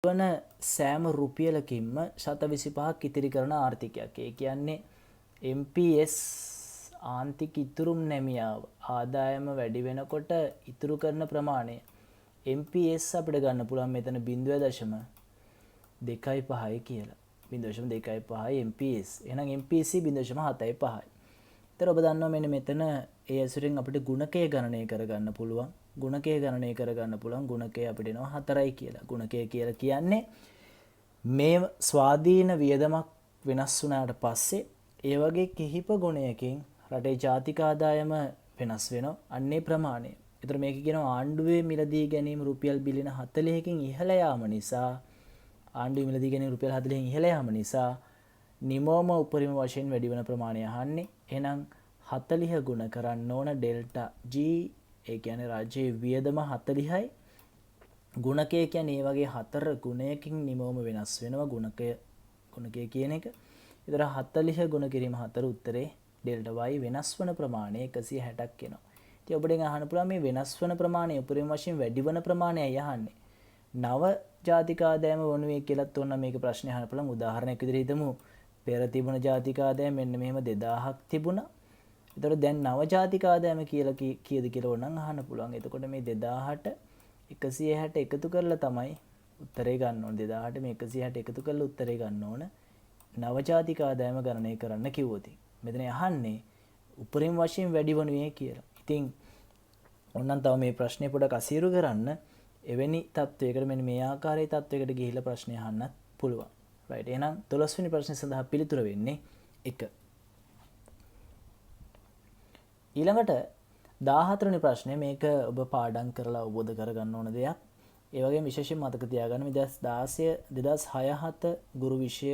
වන සෑම රුපියලකින්ම 125ක් ඉතිරි කරන ආර්ථිකයක්. ඒ කියන්නේ MPS ආන්තික ඉතුරුම් නැමියාව ආදායම වැඩි වෙනකොට ඉතුරු කරන ප්‍රමාණය MPS අපිට ගන්න පුළුවන් මෙතන 0.25යි කියලා. 0.25යි MPS. එහෙනම් MPC 0.75යි. ඒතර ඔබ දන්නවා මෙන්න මෙතන ඒ ඇසුරින් අපිට ගුණකය ගණනය කරගන්න පුළුවන්. ගුණකය ගණනය කරගන්න පුළුවන්. ගුණකය අපිට එනවා 4යි කියලා. ගුණකය කියලා කියන්නේ මේ ස්වාධීන වියදමක් වෙනස් වුණාට පස්සේ ඒ වගේ කිහිප ගුණයකින් රටේ ජාතික ආදායම වෙනස් වෙනවා. අන්නේ ප්‍රමාණය. ඒතර මේක කියනවා ආණ්ඩුවේ මිලදී ගැනීම රුපියල් බිලියන 40කින් ඉහළ යාම නිසා ආණ්ඩුවේ මිලදී ගැනීම රුපියල් 40කින් ඉහළ යාම නිසා නිමෝම උපරිම වශයෙන් වැඩි වෙන ප්‍රමාණය අහන්නේ. එහෙනම් 40 ගුණ කරන්න ඕන ඩෙල්ටා G ඒ කියන්නේ රාජ්‍යයේ වියදම 40යි ගුණකය කියන්නේ මේ වගේ 4 ගුණයකින් නිමෝම වෙනස් වෙනවා ගුණකය කියන එක. ඒතර 40 ගුණ කිරීම 4 උත්තරේ ඩෙල්ටා y වෙනස් වන ප්‍රමාණය 160ක් එනවා. ඉතින් ඔබට අහන්න පුළුවන් මේ වෙනස් වන ප්‍රමාණය උපරිම වශයෙන් වැඩි වන ප්‍රමාණයයි අහන්නේ. නව ජාතික ආදායම වනුවේ කියලාත් ඕන මේක ප්‍රශ්නේ අහන්න පුළුවන්. උදාහරණයක් විදිහට හිතමු පෙර තිබුණ ජාතික ආදායම මෙන්න මෙහෙම 2000ක් තිබුණා. ඒතර දැන් නව ජාතික ආදායම කියලා කීයද කියලා ඕනනම් අහන්න පුළුවන්. එතකොට මේ 2000ට 160 එකතු කරලා තමයි උත්තරේ ගන්න ඕන. 2000ට මේ 160 එකතු කරලා උත්තරේ ගන්න ඕන. නව ජාතික ආදායම ගණනය කරන්න කිව්වොත්. මෙතන අහන්නේ උපරිම වශයෙන් වැඩි වනුයේ කියලා. ඉතින් ඕනනම් තව මේ ප්‍රශ්නේ පොඩක් අසීරු කරන්න එවැනි තත්වයකට මෙන්න මේ ආකාරයේ තත්වයකට ගිහිල්ලා ප්‍රශ්නේ අහන්නත් පුළුවන්. right එහෙනම් 12 වෙනි ප්‍රශ්නේ සඳහා පිළිතුර වෙන්නේ 1. ඊළඟට 14 වෙනි ප්‍රශ්නේ මේක ඔබ පාඩම් කරලා අවබෝධ කරගන්න ඕන දෙයක්. ඒ වගේම විශේෂයෙන් මතක තියාගන්න මේ 2016 ගුරු විෂය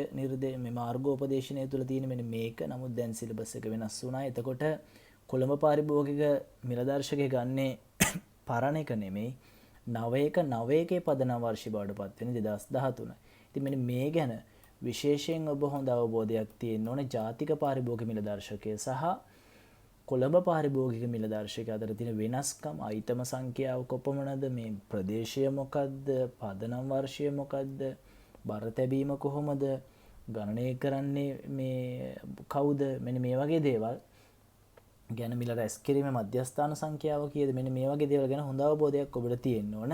මේ මාර්ගෝපදේශනය තුල තියෙන මෙන්න මේක. නමුත් දැන් සිලබස් එක වෙනස් වුණා. එතකොට කොළඹ පාරිභෝගික මිලදර්ශකයේ ගන්නේ පරණ එක නෙමෙයි. 91 පදනම් වර්ෂය බවට පත් වෙන 2013. ඉතින් මෙන්න මේ ගැන විශේෂයෙන් ඔබ හොඳ අවබෝධයක් තියෙන්න ඕනේ. ජාතික පාරිභෝගික මිලදර්ශකය සහ කොළඹ පාරිභෝගික මිලදර්ශකය අතර තියෙන වෙනස්කම්, අයිතම සංඛ්‍යාව කොපමණද, මේ ප්‍රදේශය මොකද්ද, පදනම් වර්ෂය මොකද්ද, බර තැබීම කොහොමද, ගණනය කරන්නේ මේ කවුද, මෙන්න මේ වගේ දේවල් ගැන මිල රැස් කිරීමේ මධ්‍යස්ථාන සංඛ්‍යාව කීයද, මෙන්න මේ වගේ දේවල් ගැන හොඳ අවබෝධයක් ඔබට තියෙන්න ඕන.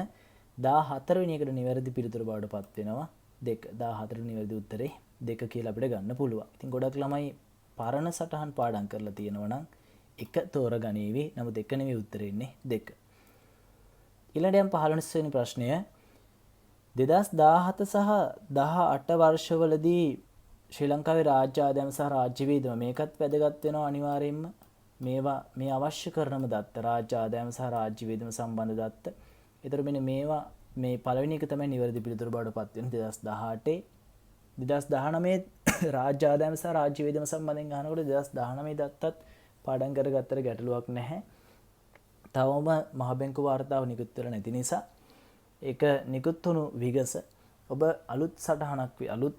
14 වෙනි එකට නිවැරදි පිළිතුර බවට පත් වෙනවා 2. 14 වෙනි නිවැරදි උත්තරේ 2 කියලා අපිට ගන්න පුළුවන්. ඉතින් ගොඩක් ළමයි පරණ සටහන් පාඩම් කරලා තියෙනවා නම් 1 තෝරගනීවි. නමුත් 1 නෙවෙයි උත්තරේ ඉන්නේ 2. ඊළඟට 15 වෙනි ප්‍රශ්නය 2017 සහ 18 වර්ෂවලදී ශ්‍රී ලංකාවේ රාජ්‍ය ආදායම සහ රාජ්‍ය වියදම මේකත් වැදගත් වෙනවා අනිවාර්යයෙන්ම. මේවා මේ අවශ්‍ය කරනම දත්ත රාජ්‍ය ආදායම සහ රාජ්‍ය වියදම සම්බන්ධ දත්ත. ඒතර මෙන්න මේවා මේ පළවෙනි එක තමයි නිවැරදි පිළිතුර බවට පත් වෙන 2018 2019 රාජ්‍ය ආදායම සහ රාජ්‍ය වියදම සම්බන්ධයෙන් අහනකොට 2019 දත්තත් පාඩම් කරගත්තට ගැටලුවක් නැහැ. තවම මහ බැංකු වාර්තාව නිකුත් වෙලා නැති නිසා ඒක නිකුත් වුණු විගස ඔබ අලුත් සටහනක් අලුත්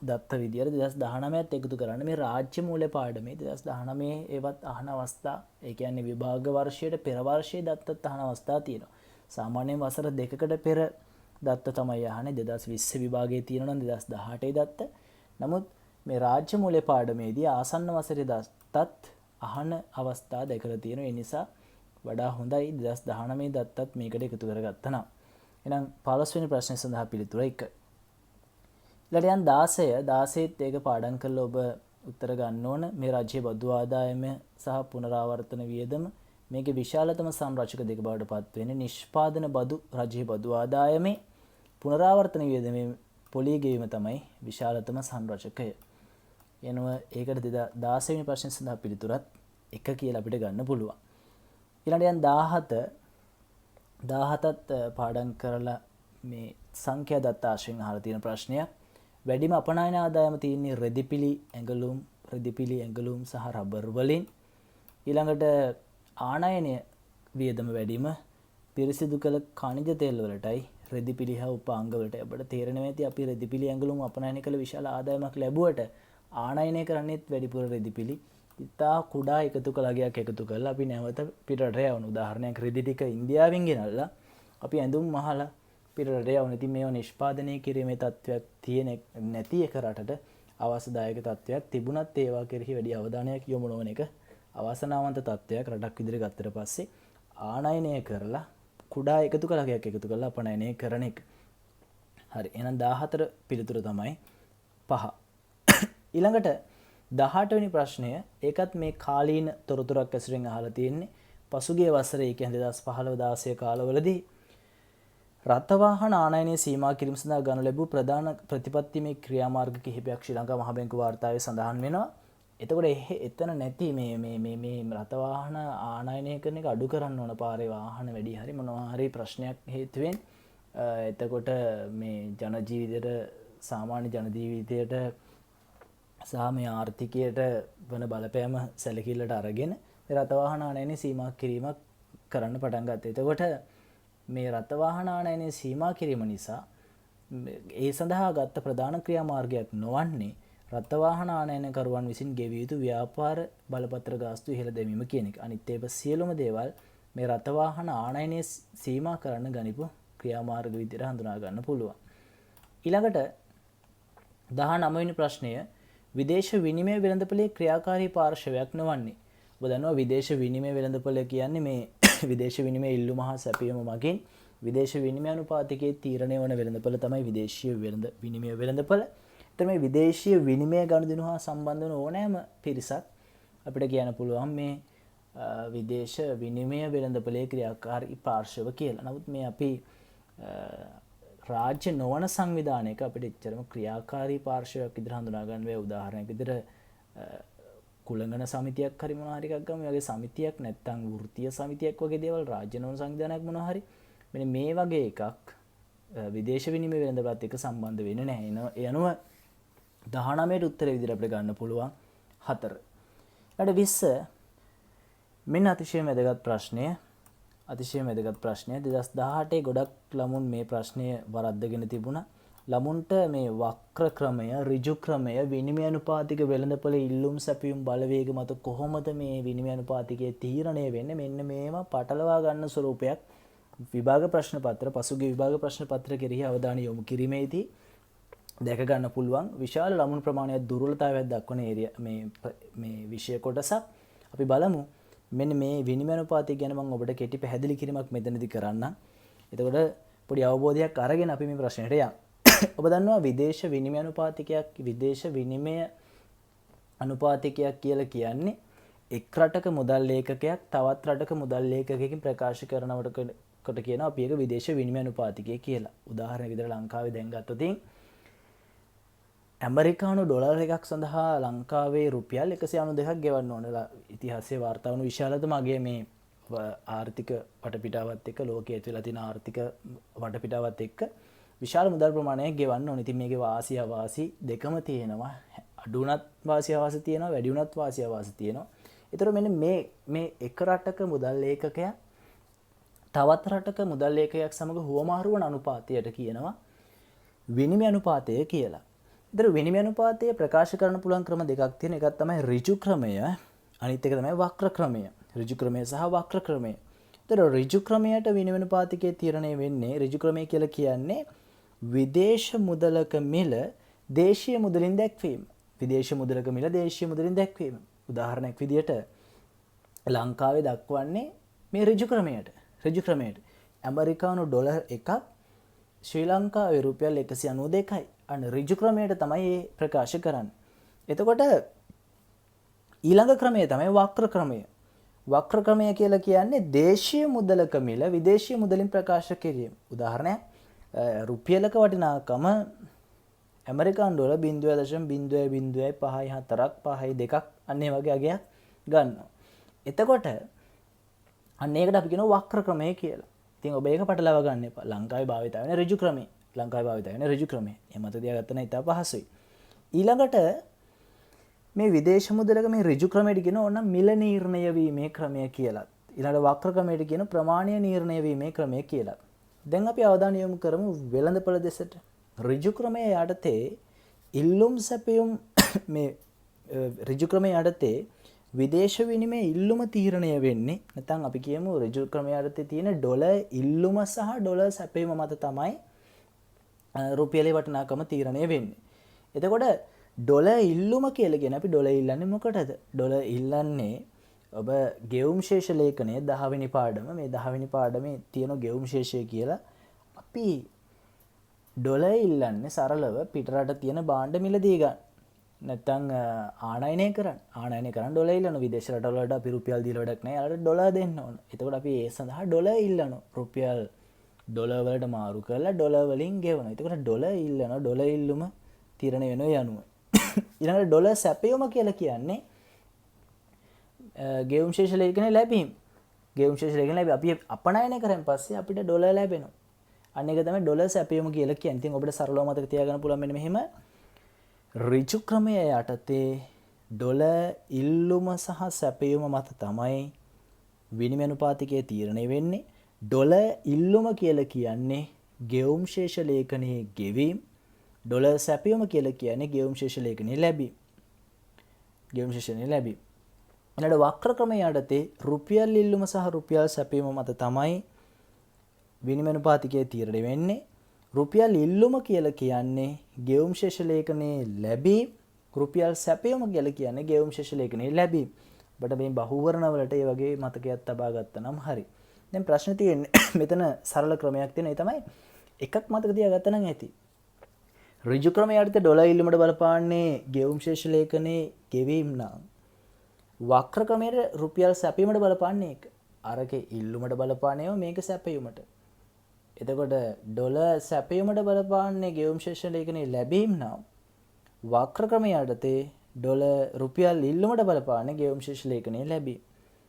දත්ත විදියට 2019ත් එකතු කරන්න මේ රාජ්‍ය මූල්‍ය පාඩමේ 2019 ඒවත් අහන අවස්ථා, ඒ කියන්නේ විභාග වර්ෂයට පෙර වර්ෂයේ දත්තත් අහන අවස්ථා තියෙනවා. සාමාන්‍යයෙන් වසර දෙකකට පෙර දත්ත තමයි අහන්නේ. 2020 විභාගයේ තියෙනවා නම් 2018 දත්ත. නමුත් මේ රාජ්‍ය මූල්‍ය පාඩමේදී ආසන්න වසරේ දත්තත් අහන අවස්ථා දෙකලා තියෙනවා. ඒ නිසා වඩා හොඳයි 2019 දත්තත් මේකට එකතු කරගත්තා නම්. එහෙනම් 15 වෙනි ප්‍රශ්නේ සඳහා පිළිතුර 1. ඊළඟට 16ත් ඒක පාඩම් කරලා ඔබ උත්තර ගන්න ඕන. මේ රාජ්‍ය බදු ආදායම සහ පුනරාවර්තන වියදම මේකේ විශාලතම සංරචක දෙක බවට පත් වෙන්නේ නිෂ්පාදන බදු රාජ්‍ය බදු ආදායමේ පුනරාවර්තන වියදමේ පොලී ගෙවීම තමයි විශාලතම සංරචකය. එනවා ඒකට 16 වෙනි ප්‍රශ්නේ සඳහා පිළිතුරත් 1 කියලා අපිට ගන්න පුළුවන්. ඊළඟට 17ත් පාඩම් කරලා මේ සංඛ්‍යා දත්ත ආශ්‍රයෙන් අහලා තියෙන ප්‍රශ්නයක්. වැඩිම අපනයන ආදායම තියෙන්නේ රෙදිපිලි ඇඟලුම් සහ රබර් වලින්. ඊළඟට ආනයන වියදම වැඩිම පිරිසිදු කළ khනිජ තෙල් වලටයි රෙදිපිලි හා උපාංග වලට. අපිට තේරෙනවා ඇති අපි රෙදිපිලි ඇඟලුම් අපනයන කළ විශාල ආදායමක් ලැබුවට ආනයනය කරන්නේත් වැඩිපුර රෙදිපිලි. ඉතා කුඩා එකතු කළගයක් එකතු කරලා අපි නැවත පිටරට යවන. උදාහරණයක් රෙදි ටික ඉන්දියාවෙන් ගෙනල්ලා අපි ඇඳුම් මහලා පිටරට යවන. ඉතින් මේව නිෂ්පාදනය කිරීමේ තත්ත්වයක් තියෙන නැති එක රටට අවශ්‍යදායක තත්ත්වයක් තිබුණත් ඒවා කෙරෙහි වැඩි අවධානයක් යොමු නොවන එක අවාසනාවන්ත තත්ත්වයක් රටක් විදිහට ගත්තට පස්සේ ආනයනය කරලා කුඩා එකතු කලකයක් එකතු කරලා අපනයනය කරන එක. හරි. එහෙනම් 14 පිළිතුර තමයි 5. ඊළඟට 18 වෙනි ප්‍රශ්නය ඒකත් මේ කාලීන තොරතුරක් ඇසුරින් අහලා තියෙන්නේ. පසුගිය වසරේ කියන්නේ 2015 16 කාලවලදී රථවාහන ආනයනය සීමා කිරීම සඳහා ගනු ලැබූ ප්‍රධාන ප්‍රතිපත්තිමය ක්‍රියාමාර්ග කිහිපයක් ශ්‍රී ලංකා මහ බැංකුව වාර්තාවේ සඳහන් වෙනවා. එතකොට එතන නැති මේ රථවාහන ආනයනය කරන එක අඩු කරන්න ඕන පාරේ වාහන වැඩි හරි මොනවා හරි ප්‍රශ්නයක් හේතුවෙන් එතකොට මේ ජන ජීවිතයට සාමාන්‍ය ජන ජීවිතයට සහ මේ ආර්ථිකයට වන බලපෑම සැලකිල්ලට අරගෙන රථවාහන ආනයනය සීමා කිරීමක් කරන්න පටන් ගත්තා. එතකොට මේ රථවාහන ආනයනය සීමා කිරීම නිසා ඒ සඳහා ගත්ත ප්‍රධාන ක්‍රියාමාර්ගයක් නොවන්නේ රථවාහන ආනයනකරුවන් විසින් ගෙවිය යුතු ව්‍යාපාර බලපත්‍ර ගාස්තු ඉහළ දැමීම කියන එක. අනිත් ඒවා සියලුම දේවල් මේ රථවාහන ආනයනය සීමා කරන්න ගනිපු ක්‍රියාමාර්ග විදිහට හඳුනා ගන්න පුළුවන්. ඊළඟට 19 වෙනි ප්‍රශ්නය විදේශ විනිමය වෙළඳපොලේ ක්‍රියාකාරී පාර්ශවයක් නොවන්නේ. ඔබ දන්නවා විදේශ විනිමය වෙළඳපොල කියන්නේ මේ විදේශ විනිමය ඉල්ලුම හා සැපයීම මගින් විදේශ විනිමය අනුපාතිකයේ තීරණය වන වෙළඳපොළ තමයි විදේශීය විනිමය වෙළඳපොළ. එතන මේ විදේශීය විනිමය ගනුදෙනු හා සම්බන්ධ වන ඕනෑම පිරිසක් අපිට කියන්න පුළුවන් මේ විදේශ විනිමය වෙළඳපොලේ ක්‍රියාකාරී පාර්ශව කියලා. නමුත් මේ අපි රාජ්‍ය නොවන සංවිධානයක අපිට එච්චරම ක්‍රියාකාරී පාර්ශවයක් විදිහට හඳුනා ගන්න බැහැ. උදාහරණයක් විදිහට කුලංගන සමිතියක් හරි මොනවා හරි එකක් ගමු. මේ වගේ සමිතියක් නැත්තම් වෘත්තීය සමිතියක් වගේ දේවල් රාජ්‍ය නොවන සංවිධානයක් මොනවා හරි. මෙන්න මේ වගේ එකක් විදේශ විනිමය වෙළඳපොළත් එක්ක සම්බන්ධ වෙන්නේ නැහැ. ඒ අනුව 19ට උත්තරේ විදිහට අපිට ගන්න පුළුවන් 4. ඊට 20 මෙන්න අතිශය වැදගත් ප්‍රශ්නය. අතිශය වැදගත් ප්‍රශ්නය 2018 ගොඩක් ළමුන් මේ ප්‍රශ්නය වරද්දගෙන තිබුණා. ළමුන්ට මේ වක්‍ර ක්‍රමය, ඍජු ක්‍රමය, විනිමය අනුපාතික වෙළඳපොළ ඉල්ලුම් සැපයුම් බලවේග මත කොහොමද මේ විනිමය අනුපාතිකයේ තීරණය වෙන්නේ? මෙන්න මේවා පටලවා ගන්න ස්වරූපයක් විභාග ප්‍රශ්න පත්‍ර පසුගිය විභාග ප්‍රශ්න පත්‍ර කෙරෙහි අවධානය යොමු කිරීමේදී දැක ගන්න පුළුවන් විශාල ළමුන් ප්‍රමාණයක් දුර්වලතාවයක් දක්වන මේ විෂය කොටසක්. අපි බලමු. මෙන්න මේ විනිමය අනුපාතය ගැන මම ඔබට කෙටි පැහැදිලි කිරීමක් මෙතනදී කරන්නම්. එතකොට පොඩි අවබෝධයක් අරගෙන අපි මේ ප්‍රශ්නෙට යමු. ඔබ දන්නවා විදේශ විනිමය අනුපාතිකයක් කියලා කියන්නේ එක් රටක මුදල් ලේඛකයක් තවත් රටක මුදල් ලේඛකයකින් ප්‍රකාශ කරනවට කියනවා අපි ඒක විදේශ විනිමය අනුපාතිකය කියලා. උදාහරණයක් විදිහට ලංකාවේ දැන් ගත්තොත් ඇමරිකානු ඩොලර් එකක් සඳහා ලංකාවේ රුපියල් 192ක් ගෙවන්න ඕන. ඉතිහාසයේ වාර්තා වුණු විශාලතම අගය මේ ආර්ථික වටපිටාවත් එක්ක ලෝකයේ ඇතුළත තියෙන ආර්ථික වටපිටාවත් එක්ක විශාල මුදල් ප්‍රමාණයක් ගෙවන්න ඕන. ඉතින් මේකේ වාසිය අවාසි දෙකම තියෙනවා. අඩු වුණත් වාසිය අවාසි තියෙනවා, වැඩි වුණත් වාසිය අවාසි තියෙනවා. ඒතර මෙන්න මේ එක රටක මුදල් ලේඛකයා තවත් රටක මුදල් ලේඛකයක් සමග හුවමාරු වන අනුපාතයට කියනවා විනිමය අනුපාතය කියලා. ඒතර විනිමය අනුපාතය ප්‍රකාශ කරන්න පුළුවන් ක්‍රම දෙකක් තියෙන. එකක් තමයි ඍජු ක්‍රමය, අනිත් එක තමයි වක්‍ර ක්‍රමය. ඍජු ක්‍රමය සහ වක්‍ර ක්‍රමය. ඒතර ඍජු ක්‍රමයට විනිමය අනුපාතිකයේ තීරණය වෙන්නේ ඍජු ක්‍රමය කියලා කියන්නේ විදේශ මුදලක මිල දේශීය මුදලින් දැක්වීම. විදේශ මුදලක මිල දේශීය මුදලින් දැක්වීම. උදාහරණයක් විදිහට ලංකාවේ දක්වන්නේ මේ ඍජු ක්‍රමයට. ඇමරිකානු ඩොලර් එකක් ශ්‍රී ලංකාවේ රුපියල් 192යි. අන්න ඍජු ක්‍රමයට තමයි මේ ප්‍රකාශ කරන්නේ. එතකොට ඊළඟ ක්‍රමය තමයි වක්‍ර ක්‍රමය. වක්‍ර ක්‍රමය කියලා කියන්නේ දේශීය මුදලක මිල විදේශීය මුදලින් ප්‍රකාශ කිරීම. උදාහරණයක් රුපියලක වටිනාකම ඇමරිකානු ඩොලර් 0.0054ක් අන්න ඒ වගේ අගයක් ගන්නවා. එතකොට අන්න ඒකට අපි කියනවා වක්‍ර ක්‍රමය කියලා. ඉතින් ඔබ ඒක පටලවා ගන්න එපා. ලංකාවේ භාවිත වෙන ඍජු ක්‍රමය. එහෙම මත තියාගත්ත නම් ඉතා පහසුයි. ඊළඟට මේ විදේශ මුදලක මේ ඍජු ක්‍රමයට කියන ඕන මිල නිර්ණය වීමේ ක්‍රමය කියලා. ඊළඟ වක්‍ර ක්‍රමයට කියන ප්‍රමාණය නිර්ණය වීමේ ක්‍රමය කියලා. දැන් අපි අවධානය යොමු කරමු වෙළඳපොළ දෙසට. ඍජු ක්‍රමයේ යටතේ ඉල්ලුම් සැපයුම් මේ ඍජු ක්‍රමයේ යටතේ විදේශ විනිමය ඉල්ලුම තීරණය වෙන්නේ නැත්නම් අපි කියමු ඍජු ක්‍රමයේ යටතේ තියෙන ඩොලර් ඉල්ලුම සහ ඩොලර් සැපයීම මත තමයි රුපියලේ වටිනාකම තීරණය වෙන්නේ. එතකොට ඩොලර් ඉල්ලුම කියලා කියන අපි ඩොලර් ඉල්ලන්නේ මොකටද? ඩොලර් ඉල්ලන්නේ ඔබ ගෙවුම් ශේෂ ලේඛනයේ 10 වෙනි පාඩම මේ 10 වෙනි පාඩමේ තියෙන ගෙවුම් ශේෂය කියලා අපි ඩොලර් ඉල්ලන්නේ සරලව පිටරට තියෙන භාණ්ඩ මිලදී ගන්න. නැත්තම් ආනයනය කරන්න ඩොලර් ඉල්ලන විදේශ රටවල වලට අපි රුපියල් දීලා වැඩක් නැහැ. යාළුවට ඩොලර් දෙන්න ඕන. එතකොට අපි ඒ සඳහා ඩොලර් ඉල්ලනවා. රුපියල් ඩොලර් වලට මාරු කරලා ඩොලර් වලින් ගෙවනවා. එතකොට ඩොලර් ඉල්ලනවා. ඩොලර් ඉල්ලුම තීරණය වෙනවා යනුව. ඊළඟට ඩොලර් සැපයුම කියලා කියන්නේ ගෙවුම් ශේෂ ලේඛනයේ ලැබීම. ගෙවුම් ශේෂ ලේඛනයේ අපි අපනයනය කරන් පස්සේ අපිට ඩොලර් ලැබෙනවා. අන්න ඒක තමයි ඩොලර් සැපයුම කියලා කියන්නේ. ඉතින් ඔබට සරලව මතක තියාගන්න පුළුවන් මෙන්න මෙහෙම ඍජු ක්‍රමය යටතේ ඩොලර් ඉල්ලුම සහ සැපයුම මත තමයි විනිමය අනුපාතිකය තීරණය වෙන්නේ. ඩොලර් ඉල්ලුම කියලා කියන්නේ ගෙවුම් ශේෂ ලේඛනයේ ගෙවීම. ඩොලර් සැපයුම කියලා කියන්නේ ගෙවුම් ශේෂ ලේඛනයේ ලැබීම. ගෙවුම් ශේෂයේ ලැබීම. ඊළඟ වක්‍ර ක්‍රමය යටතේ රුපියල් ඉල්ලුම සහ රුපියල් සැපයුම මත තමයි විනිමය අනුපාතිකය තීරණය වෙන්නේ. රුපියල් ඉල්ලුම කියලා කියන්නේ ගෙවුම් ශේෂ ලේඛනයේ ලැබීම. රුපියල් සැපයුම කියලා කියන්නේ ගෙවුම් ශේෂ ලේඛනයේ ලැබීම. ඔබට මේ බහුවර්ණ වලට ඒ වගේ මතකයක් තබා ගත්තා නම් හරි. දැන් ප්‍රශ්නේ තියෙන්නේ මෙතන සරල ක්‍රමයක් තියෙන. ඒ තමයි එකක් මතක තියාගත්තා නම් ඇති. ඍජු ක්‍රමය යටතේ ඩොලර් ඉල්ලුමට බලපාන්නේ ගෙවුම් ශේෂ ලේඛනයේ ගෙවීම නම් වක්‍ර ක්‍රමයේ රුපියල් සැපයීමට බලපාන්නේ ඒක. අරකේ ඉල්ලුමට බලපාන්නේ මේක සැපයීමට. එතකොට ඩොලර් සැපයීමට බලපාන්නේ ගෙවුම් ශේෂ ලේඛනයේ ලැබීම නම් වක්‍ර ක්‍රමය යටතේ ඩොලර් රුපියල් ඉල්ලුමට බලපාන්නේ ගෙවුම් ශේෂ ලේඛනයේ ලැබීම.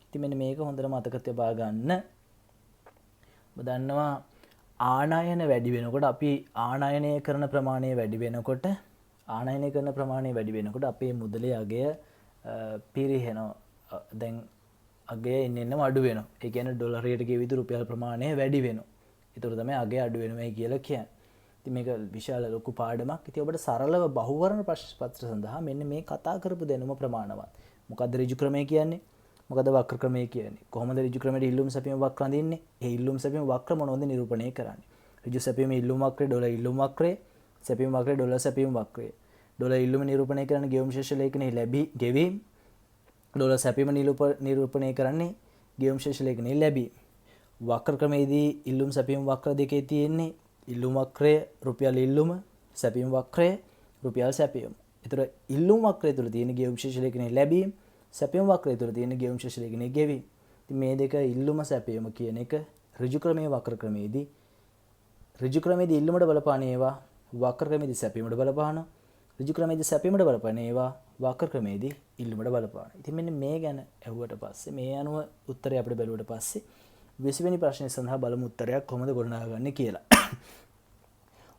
ඉතින් මෙන්න මේක හොඳට මතක තබා ගන්න. ඔබ දන්නවා ආනයන වැඩි වෙනකොට අපි ආනයනය කරන ප්‍රමාණය වැඩි වෙනකොට අපේ මුදලේ අගය පිරිහෙනවා. දැන් අගය එන්න අඩු වෙනවා. ඒ කියන්නේ ඩොලරයට ගෙවිය යුතු රුපියල් ප්‍රමාණය වැඩි වෙනවා. ඒතර තමයි අගය අඩු වෙනවයි කියලා කියන්නේ. ඉතින් මේක විශාල ලොකු පාඩමක්. ඉතින් ඔබට සරලව බහුවර්ණ ප්‍රශ්න පත්‍ර සඳහා මෙන්න මේ කතා කරපු දැනුම ප්‍රමාණවත්. මොකද්ද ඍජු ක්‍රමය කියන්නේ? මොකද වක්‍ර ක්‍රමය කියන්නේ? කොහොමද ඍජු ක්‍රමයට ඉල්ලුම් සැපීම වක්‍ර අඳින්නේ? ඒ ඉල්ලුම් සැපීම වක්‍ර මොනවද නිරූපණය කරන්නේ? ඍජු සැපීම ඉල්ලුම් වක්‍රය, ඩොලර් ඉල්ලුම් වක්‍රය, සැපීම වක්‍රය, ඩොලර් සැපීම වක්‍රය. ඩොලර් ඉල්ලුම නිරූපණය කරන්නේ ගෙවුම් ශේෂ ලේඛනයේ ගෙවීම. ඩොලර් සැපීම නිරූපණය කරන්නේ ගෙවුම් ශේෂ ලේඛනයේ ලැබීම. වක්‍ර ක්‍රමයේදී ඉල්ලුම් සැපීම වක්‍ර දෙකේ තියෙන්නේ ඉල්ලුම් වක්‍රය, රුපියල් ඉල්ලුම, සැපීම වක්‍රය, රුපියල් සැපීම. ඒතර ඉල්ලුම් වක්‍රය තුල තියෙන ගෙවුම් ශේෂ ලේඛනයේ ලැබීම, සැපීම වක්‍රය තුල තියෙන ගෙවුම් ශේෂ ලේඛනයේ ගෙවීම. ඉතින් මේ දෙක ඉල්ලුම සැපීම කියන එක ඍජු ක්‍රමයේ වක්‍ර ක්‍රමයේදී ඍජු ක්‍රමයේදී ඉල්ලුමට බලපාන ඒවා වක්‍ර ක්‍රමයේදී සැපීමට බලපානවා. ඍජු ක්‍රමයේදී සැපීමට බලපාන ඒවා වක්‍ර ක්‍රමයේදී ඉල්ලුමට බලපානවා. ඉතින් මෙන්න මේ ගැන ඇහුවට පස්සේ මේ අනුව උත්තරය අපිට බැලුවට පස්සේ 20 වෙනි ප්‍රශ්නය සඳහා බලමු උත්තරයක් කොහොමද ගොඩනගාගන්නේ කියලා.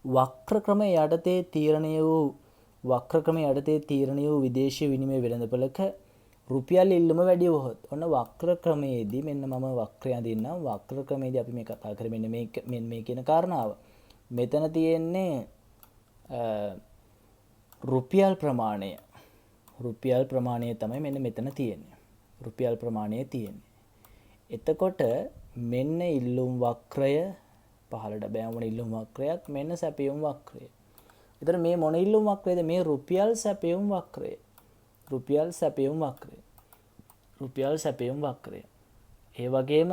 වක්‍ර ක්‍රමය යටතේ තීරණය වූ විදේශීය විනිමය වෙළඳපළක රුපියල් ඉල්ලුම වැඩි වුවහොත් ඔන්න වක්‍ර ක්‍රමයේදී මෙන්න මම වක්‍රය අඳින්නම්. වක්‍ර ක්‍රමයේදී අපි මේ කතා කරේ මෙන්න මේ කියන කාරණාව. මෙතන තියෙන්නේ රුපියල් ප්‍රමාණය තමයි මෙන්න මෙතන තියෙන්නේ. රුපියල් ප්‍රමාණය තියෙන්නේ. එතකොට මෙන්න ඉල්ලුම් වක්‍රය පහළට බෑවුන ඉල්ලුම් වක්‍රයක්, මෙන්න සැපයුම් වක්‍රය. එතන මේ මොන ඉල්ලුම් වක්‍රයද? මේ රුපියල් සැපයුම් වක්‍රය. ඒ වගේම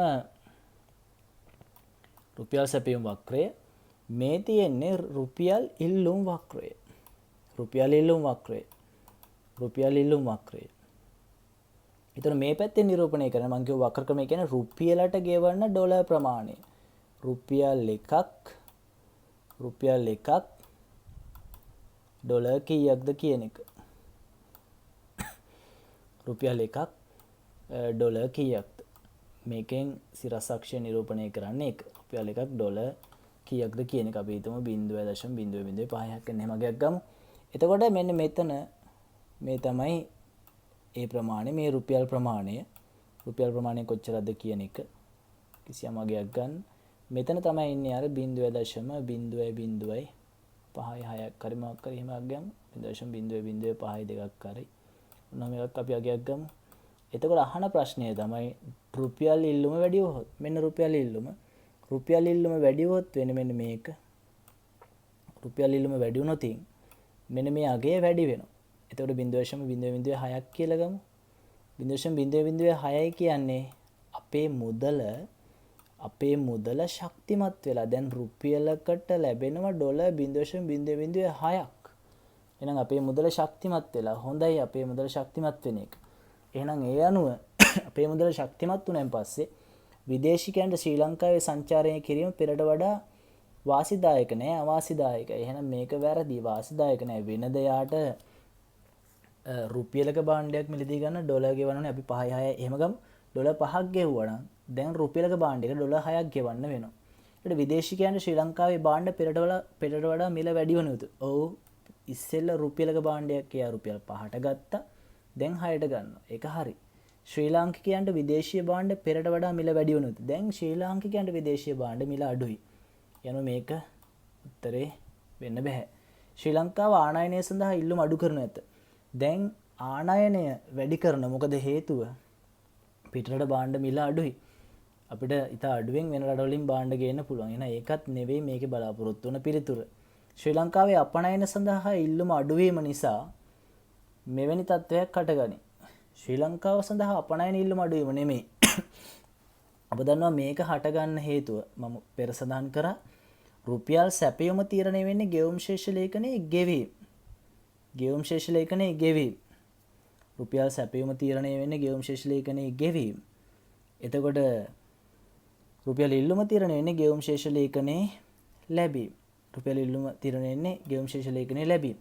රුපියල් සැපයුම් වක්‍රය මේ තියෙන්නේ රුපියල් ඉල්ලුම් වක්‍රය. එතන මේ පැත්තෙන් නිරූපණය කරන මම කියව වක්‍ර ක්‍රමය කියන්නේ රුපියලට ගෙවන්න ඩොලර් ප්‍රමාණය. රුපියල් එකක් ඩොලර් කීයක්ද කියන එක. රුපියල් එකක් ඩොලර් කීයක්ද? මේකෙන් සිරසක්ෂය නිරූපණය කරන්නේ එක. රුපියල් එකක් ඩොලර් කීයක්ද කියන එක අපි හිතමු 0.005ක් එහෙම ගයක් ගමු. එතකොට මෙන්න මෙතන මේ තමයි ඒ ප්‍රමාණය, මේ රුපියල් ප්‍රමාණය කොච්චරද කියන එක කිසියම් අගයක් ගන්න. මෙතන තමයි ඉන්නේ අර 0.005ක් හරි මොකක් හරි එහෙම අගයක් ගමු. 0.005 හරි. ඔන්න මේකත් අපි අගයක් ගමු. එතකොට අහන ප්‍රශ්නය තමයි රුපියල් ඉල්ලුම වැඩි වුවහොත්. මෙන්න රුපියල් ඉල්ලුම වැඩි වුවහොත් වෙන මෙන්න මේක රුපියල් ඉල්ලුම වැඩි වුණොත් මෙන්න මේ අගය වැඩි වෙනවා. එතකොට 0.006ක් කියලා ගමු. 0.006 කියන්නේ අපේ මුදල ශක්තිමත් වෙලා දැන් රුපියලකට ලැබෙනවා ඩොලර් 0.006ක්. එහෙනම් අපේ මුදල ශක්තිමත් වෙලා හොඳයි අපේ මුදල ශක්තිමත් වෙන එක. එහෙනම් ඒ අනුව අපේ මුදල ශක්තිමත් වුණාන් පස්සේ විදේශිකයන්ට ශ්‍රී ලංකාවේ සංචාරණය කිරීම පෙරට වඩා වාසිදායක නෑ අවාසිදායකයි. එහෙනම් මේක වැරදි. වාසිදායක නෑ. වෙනද යාට රුපියලක භාණ්ඩයක් මිලදී ගන්න ඩොලර් ගෙවන්නනේ අපි 5 6 එහෙම ගමු. ඩොලර් 5ක් ගෙවුවා නම් දැන් රුපියලක භාණ්ඩයක ඩොලර් 6ක් ගෙවන්න වෙනවා. ඒකට විදේශිකයන්ට ශ්‍රී ලංකාවේ භාණ්ඩ පෙරට වඩා මිල වැඩි වෙන යුතු. ඔව් ඉස්සෙල්ලා රුපියලක භාණ්ඩයක් එයා රුපියල් 5ට ගත්තා. දැන් 6ට ගන්නවා. ඒක හරි. ශ්‍රී ලාංකිකයන්ට විදේශීය භාණ්ඩ පෙරට වඩා මිල වැඩි වෙන යුතු. දැන් ශ්‍රී ලාංකිකයන්ට විදේශීය භාණ්ඩ මිල අඩුයි. යනු මේක උත්තරේ වෙන්න බෑ. ශ්‍රී ලංකාව ආනයනය සඳහා ඉල්ලුම අඩු කරනු ඇත. දැන් ආනයනය වැඩි කරන මොකද හේතුව? පිටරට භාණ්ඩ මිල අඩුයි. අපිට ඉතා අඩුවෙන් වෙන රටවලින් භාණ්ඩ ගේන්න පුළුවන්. එහෙනම් ඒකත් නෙවෙයි මේකේ බලාපොරොත්තු වෙන පිළිතුර. ශ්‍රී ලංකාවේ අපනයන සඳහා ඉල්ලුම අඩු වීම නිසා මෙවැනි තත්ත්වයක් හටගනී. ශ්‍රී ලංකාව සඳහා අපනයන ඉල්ලුම අඩු වීම නෙමෙයි. අප දන්නවා මේක හටගන්න හේතුව මම පෙර සඳහන් කරා රුපියල් සැපයුම තීරණය වෙන්නේ ගෙවුම් ශේෂ ලේඛනයේ ගෙවීම. ගෙවුම් ශේෂ ලේඛනයේ ගෙවීම. රුපියල් සැපයුම තීරණය වෙන්නේ ගෙවුම් ශේෂ ලේඛනයේ ගෙවීම. එතකොට රුපියල් ඉල්ලුම තීරණය වෙන්නේ ගෙවුම් ශේෂ ලේඛනයේ ලැබීම. රුපියල් ඉල්ලුම තීරණය වෙන්නේ ගෙවුම් ශේෂ ලේඛනයේ ලැබීම.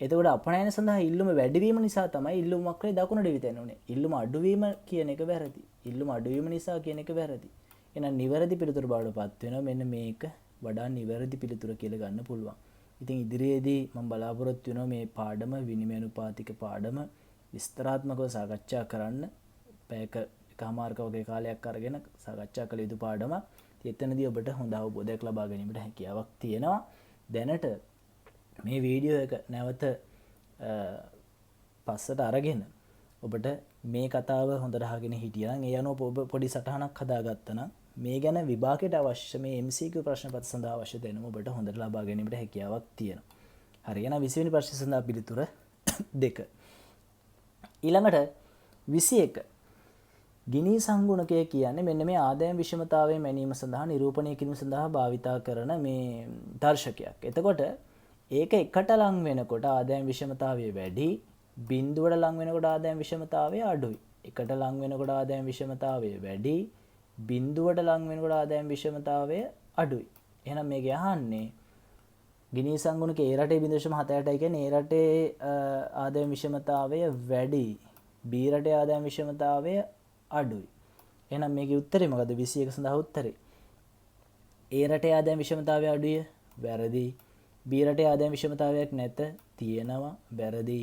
එතකොට අපනයන සඳහා ඉල්ලුම වැඩිවීම නිසා තමයි ඉල්ලුම වක්‍රේ දකුණට විතෙන්න උනේ. ඉල්ලුම අඩුවීම කියන එක වැරදි. ඉල්ලුම අඩුවීම නිසා කියන එක වැරදි. එහෙනම් නිවැරදි පිළිතුර බවටපත් වෙනවා. මෙන්න මේක වඩා නිවැරදි පිළිතුර කියලා ගන්න පුළුවන්. ඉතින් ඉදිරියේදී මම බලාපොරොත්තු වෙනවා මේ පාඩම විනිමය අනුපාතික පාඩම විස්තරාත්මකව සාකච්ඡා කරන්න. පැයක එකමාරක වගේ කාලයක් අරගෙන සාකච්ඡා කළ යුතු පාඩමක්. එතනදී ඔබට හොඳ අවබෝධයක් ලබා ගැනීමට හැකියාවක් තියෙනවා. දැනට මේ වීඩියෝ එක නැවත පස්සට අරගෙන ඔබට මේ කතාව හොඳට අහගෙන හිටියනම් ඒ අනුව ඔබ පොඩි සටහනක් හදාගත්තා නම් මේ ගැන විභාගයට අවශ්‍ය මේ MCQ ප්‍රශ්න පත්‍ර සඳහා අවශ්‍ය දැනුම ඔබට හොඳට ලබා ගැනීමට හැකියාවක් තියෙනවා. හරි එහෙනම් 20 වෙනි ප්‍රශ්න සඳහා පිළිතුර 2. ඊළඟට 21 ගිනි සංගුණකය කියන්නේ මෙන්න මේ ආදායම් විෂමතාවය මැනීම සඳහා නිරූපණය කිරීම සඳහා භාවිතා කරන මේ දර්ශකයක්. එතකොට ඒක එකට ලං වෙනකොට ආදායම් විෂමතාවය වැඩි, බිඳුවට ලං වෙනකොට ආදායම් විෂමතාවය අඩුයි. එකට ලං වෙනකොට ආදායම් විෂමතාවය වැඩි, බිඳුවට ලං වෙනකොට ආදායම් විෂමතාවය අඩුයි. එහෙනම් මේක අහන්නේ ගිනි සංගුණක ඒ රටේ 0.78 කියන්නේ ඒ රටේ ආදායම් විෂමතාවය වැඩි, B රටේ ආදායම් විෂමතාවය අඩුයි. එහෙනම් මේකේ උත්තරේ මොකද? 21 සඳහා උත්තරේ. ඒ රටේ ආදායම් විෂමතාවය අඩුය. වැරදි. B රටේ ආදායම් විෂමතාවයක් නැත. තියෙනවා. වැරදි.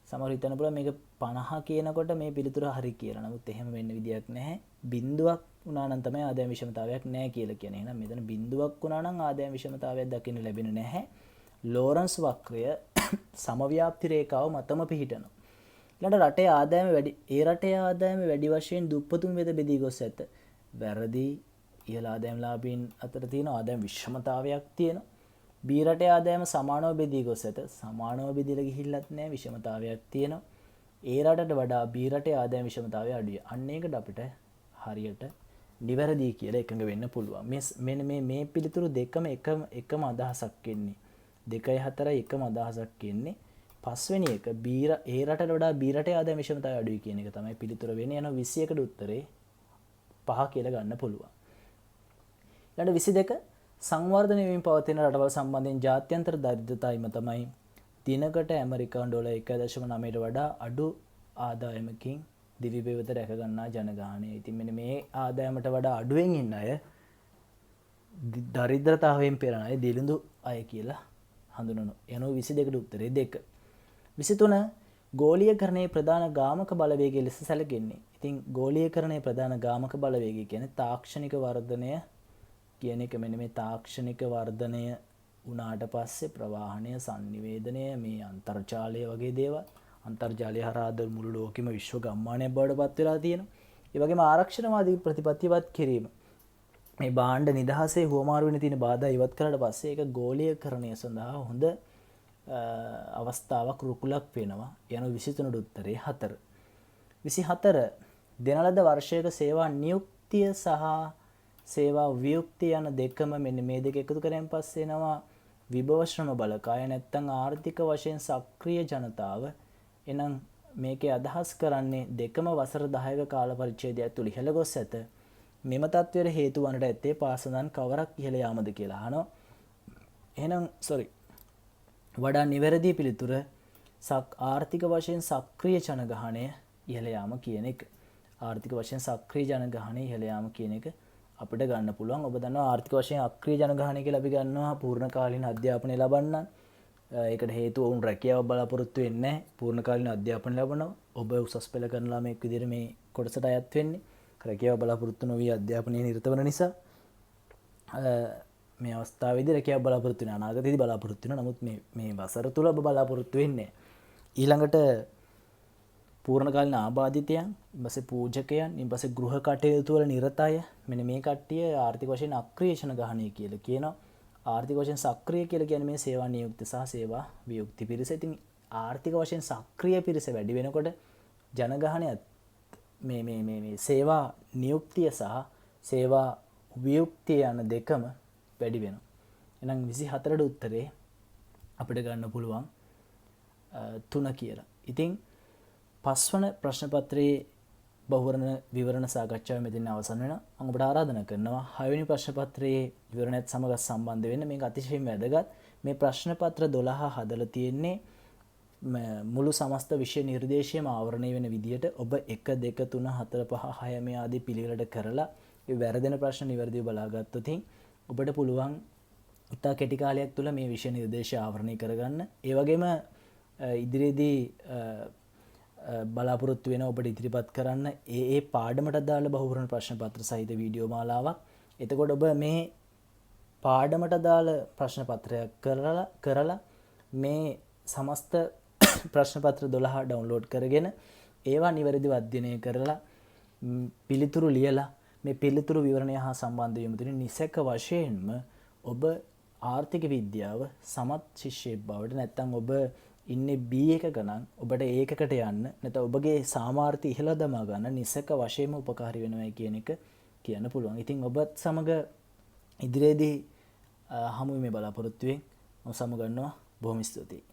සමහර හිතන්න පුළුවන් මේක 50 කියනකොට මේ පිළිතුර හරි කියලා. නමුත් එහෙම වෙන්න විදියක් නැහැ. බිඳුවක් වුණා නම් තමයි ආදායම් විෂමතාවයක් නැහැ කියලා කියන්නේ. එහෙනම් මෙතන බිඳුවක් වුණා නම් ආදායම් විෂමතාවයක් දකින්න ලැබෙන්නේ නැහැ. ලෝරන්ස් වක්‍රය සමව්‍යාප්ති රේඛාව මතම පිහිටනවා. ඊළඟ රටේ ආදායම වැඩි. ඒ රටේ ආදායම වැඩි වශයෙන් දුප්පතුන් වෙත බෙදී ගොස් ඇත. වැරදි. ඉහළ ආදායම්ලාභීන් අතර තියෙන ආදායම් විෂමතාවයක් තියෙනවා. B රටේ ආදායම සමානව බෙදී ගොස් ඇත. සමානව බෙදලා ගිහිල්ලත් නැහැ. විෂමතාවයක් තියෙනවා. ඒ රටට වඩා B රටේ ආදායම් විෂමතාවය අඩුයි. අන්න ඒකට අපිට හරියට නිවැරදි කියලා එකඟ වෙන්න පුළුවන්. මෙන්න මේ පිළිතුරු දෙකම එකම අදහසක් එන්නේ. 2 4 එකම අදහසක් එන්නේ. පස්වෙනි එක ඒ රටට වඩා B රටේ ආදායම් විෂමතාවය අඩුයි කියන එක තමයි පිළිතුර වෙන්නේ. යන 21ට උත්තරේ 5 කියලා ගන්න පුළුවන්. ඊළඟ 22 සංවර්ධනය වීම පවතින රටවල් සම්බන්ධයෙන් ජාත්‍යන්තර දරිද්‍රතා හිම තමයි දිනකට ඇමරිකානු ඩොලර් 1.9ට වඩා අඩු ආදායමකින් දිවි පෙවත රැක ගන්නා ජනගහනය. ඉතින් මෙන්න මේ ආදායමට වඩා අඩුවෙන් ඉන්න අය දරිද්‍රතාවයෙන් පෙළෙන අය දිලිඳු අය කියලා හඳුනනවා. යනවා 22ට උත්තරේ 2. 23 ගෝලීයකරණයේ ප්‍රධාන ගාමක බලවේගය ලෙස සැලකෙන්නේ. ඉතින් ගෝලීයකරණයේ ප්‍රධාන ගාමක බලවේගය කියන්නේ තාක්ෂණික වර්ධනය කියන එක. මෙන්න මේ තාක්ෂණික වර්ධනය වුණාට පස්සේ ප්‍රවාහනය, sannivedanaya, මේ අන්තර්ජාලය වගේ දේවල්, අන්තර්ජාලය හරහා මුළු ලෝකෙම විශ්ව ගම්මානයක් බවට පත් වෙලා තියෙනවා. ඒ වගේම ආරක්ෂණවාදී ප්‍රතිපත්තිවත් කිරීම. මේ බාණ්ඩ නිදහසේ හුවමාරු වෙන තියෙන බාධා ඉවත් කරලා පස්සේ ඒක ගෝලීයකරණය සඳහා හොඳ අවස්ථාවක් රුකුලක් වෙනවා යන 23 උත්තරේ 4. 24 දෙන ලද වර්ෂයක සේවා නියුක්තිය සහ සේවා වියුක්තිය යන දෙකම මෙන්න මේ දෙක එකතු කරගෙන පස්සේ එනවා විභව ශ්‍රම බලකාය නැත්තම් ආර්ථික වශයෙන් සක්‍රීය ජනතාව. එනම් මේකේ අදහස් කරන්නේ දෙකම වසර 10ක කාල පරිච්ඡේදය ඇතුළත ඉහළ ගොස් ඇත. මෙම තත්ත්වයට හේතු වන්නට ඇත්තේ පාසලන් කවරක් ඉහළ යාමද කියලා අහනවා. එහෙනම් වඩා නිවැරදි පිළිතුර ආර්ථික වශයෙන් සක්‍රීය ජනගහනය ඉහළ යාම කියන එක. ආර්ථික වශයෙන් සක්‍රීය ජනගහනය ඉහළ යාම කියන එක අපිට ගන්න පුළුවන්. ඔබ දන්නවා ආර්ථික වශයෙන් අක්‍රීය ජනගහනය කියලා අපි ගන්නවා පූර්ණ කාලීන අධ්‍යාපනය ලබන්න. ඒකට හේතුව වුන් රැකියාව බලාපොරොත්තු වෙන්නේ නැහැ. පූර්ණ කාලීන අධ්‍යාපනය ලබනවා. ඔබ උසස් පෙළ කරන ළමෙක් විදිහට මේ කොටසට අයත් වෙන්නේ. රැකියාව බලාපොරොත්තු නොවි අධ්‍යාපනයේ නිරත වන නිසා මේ අවස්ථාවේදී රැකියාව බලාපොරොත්තු වෙන අනාගතයේදී බලාපොරොත්තු වෙනවා. නමුත් මේ වසර තුල ඔබ බලාපොරොත්තු වෙන්නේ ඊළඟට පූර්ණ කාලීන ආබාධිතයන්, ඊපස්සේ පූජකයන්, ඊපස්සේ ගෘහ කටයුතු වල නිරත අය. මෙන්න මේ කට්ටිය ආර්ථික වශයෙන් අක්‍රීය ජනගහනය කියලා කියනවා. ආර්ථික වශයෙන් සක්‍රීය කියලා කියන්නේ මේ සේවා නියුක්ති සහ සේවා වියුක්ති පිරිස. ඉතින් ආර්ථික වශයෙන් සක්‍රීය පිරිස වැඩි වෙනකොට ජනගහනයත් මේ සේවා නියුක්තිය සහ සේවා වියුක්තිය යන දෙකම වැඩි වෙනවා. එහෙනම් 24ට උත්තරේ අපිට ගන්න පුළුවන් 3 කියලා. ඉතින් පස්වන ප්‍රශ්න පත්‍රයේ බහුවර්ණ විවරණ සාකච්ඡාව මෙතන අවසන් වෙනවා. මම ඔබට ආරාධනා කරනවා 6 වෙනි ප්‍රශ්න පත්‍රයේ විවරණයත් සමග සම්බන්ධ වෙන්න. මේක අතිශයින් වැදගත්. මේ ප්‍රශ්න පත්‍ර 12 හදලා තියෙන්නේ මුළු සමස්ත විෂය නිර්දේශයම ආවරණය වෙන විදිහට ඔබ 1 2 3 4 5 6 මේ ආදී පිළිවෙලට කරලා ඒ වැරදෙන ප්‍රශ්න නිවැරදිව බලාගත්තොත් ඔබට පුළුවන් ඉතා කෙටි කාලයක් තුළ මේ විෂය නිර්දේශය ආවරණය කරගන්න. ඒ වගේම ඉදිරියේදී බලාපොරොත්තු වෙන ඔබට ඉදිරිපත් කරන්න ඒ පාඩමට අදාළ බහුවර්ණ ප්‍රශ්න පත්‍ර සහිත වීඩියෝ මාලාවක්. එතකොට ඔබ මේ පාඩමට අදාළ ප්‍රශ්න පත්‍රයක් කරලා මේ සමස්ත ප්‍රශ්න පත්‍ර 12 ඩවුන්ලෝඩ් කරගෙන ඒවා නිවැරදිව අධ්‍යයනය කරලා පිළිතුරු ලියලා මේ පිළිතුරු විවරණය හා සම්බන්ධ වීම තුළින් නිසැක වශයෙන්ම ඔබ ආර්ථික විද්‍යාව සමත් ශිෂ්‍යයෙක් බවට නැත්නම් ඔබ ඉන්නේ B1 ගණන් ඔබට ඒකකට යන්න නැත්නම් ඔබගේ සාමාර්ථය ඉහළ දමා ගන්න නිසැක වශයෙන්ම උපකාරී වෙනවා කියන එක කියන්න පුළුවන්. ඉතින් ඔබත් සමග ඉදිරියේදී හමු වීමේ බලාපොරොත්තු වෙමින් මම සමු ගන්නවා. බොහොම ස්තුතියි.